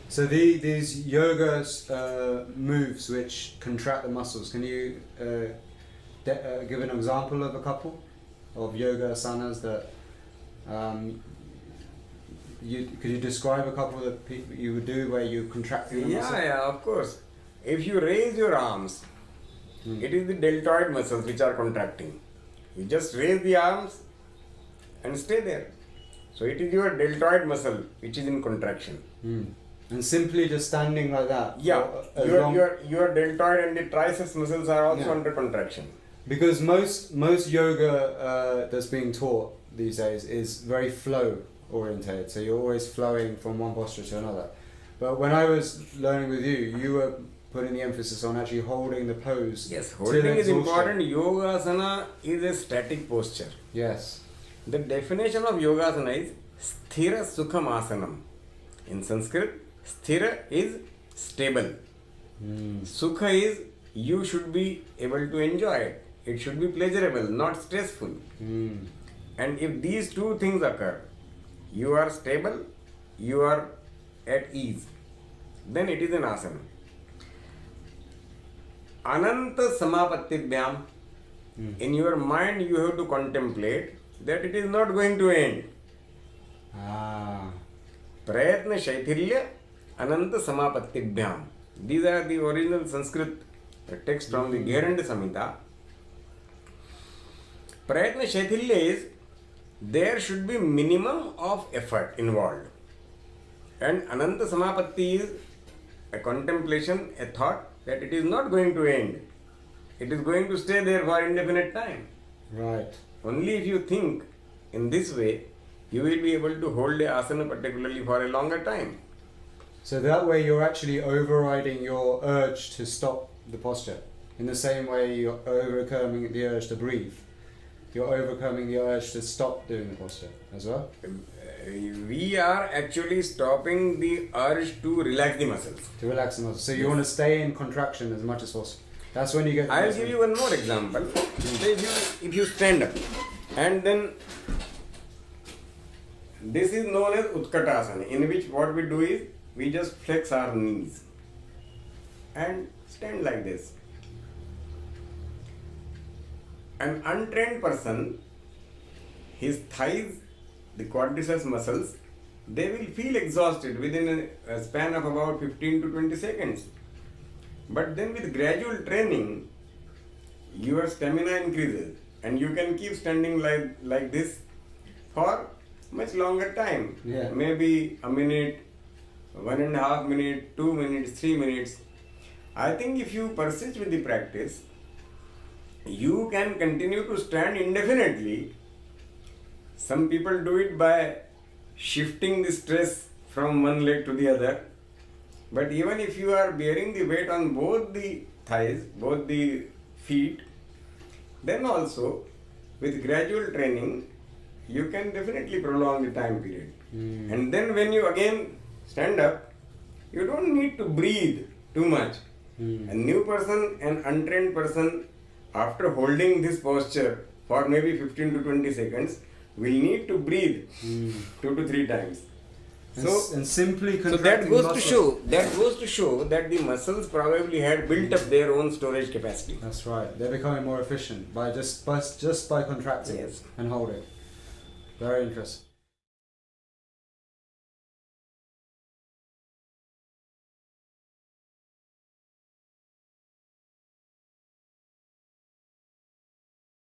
So these yoga moves which contract the muscles, can you give an example of a couple of yoga asanas that could you describe a couple that you would do where you contract the muscle? Yeah, of course. If you raise your arms, it is the deltoid muscles which are contracting. You just raise the arms and stay there. So it is your deltoid muscle which is in contraction. And simply just standing like that. Yeah, your deltoid and the triceps muscles are also under contraction. Because most yoga that's being taught these days is very flow orientated. So you're always flowing from one posture to another. But when I was learning with you, you were putting the emphasis on actually holding the pose. Yes, holding is important. Yogasana is a static posture. Yes. The definition of yogasana is sthira sukham asanam. In Sanskrit, sthira is stable. Sukha is you should be able to enjoy it. It should be pleasurable, not stressful. And if these two things occur, you are stable, you are at ease, then it is an asana. Ananta samapatibhyam, in your mind you have to contemplate that it is not going to end. Prayatna shaithilya ananta samapatibhyam. These are the original Sanskrit text from the Geranda Samhita. Prayatna shaithilya is there should be minimum of effort involved. And ananta samapatti is a contemplation, a thought that it is not going to end. It is going to stay there for indefinite time. Right. Only if you think in this way, you will be able to hold the asana particularly for a longer time. So that way you're actually overriding your urge to stop the posture. In the same way you're overcoming the urge to breathe. You're overcoming the urge to stop doing the posture as well. We are actually stopping the urge to relax the muscles. To relax the muscles. So you want to stay in contraction as much as possible. That's when you get... I'll give you one more example. Say if you stand up and then this is known as Utkatasana, in which what we do is we just flex our knees and stand like this. An untrained person, his thighs, the quadriceps muscles, they will feel exhausted within a span of about 15 to 20 seconds. But then with gradual training, your stamina increases and you can keep standing like this for much longer time. Yeah. Maybe a minute, 1.5 minutes, 2 minutes, 3 minutes. I think if you persist with the practice, you can continue to stand indefinitely. Some people do it by shifting the stress from one leg to the other. But even if you are bearing the weight on both the thighs, both the feet, then also with gradual training, you can definitely prolong the time period. And then when you again stand up, you don't need to breathe too much. A new person, an untrained person, after holding this posture for maybe 15 to 20 seconds, will need to breathe 2 to 3 times. And simply so that goes to show that the muscles probably had built up their own storage capacity. That's right. They're becoming more efficient by just by contracting and holding. Very interesting.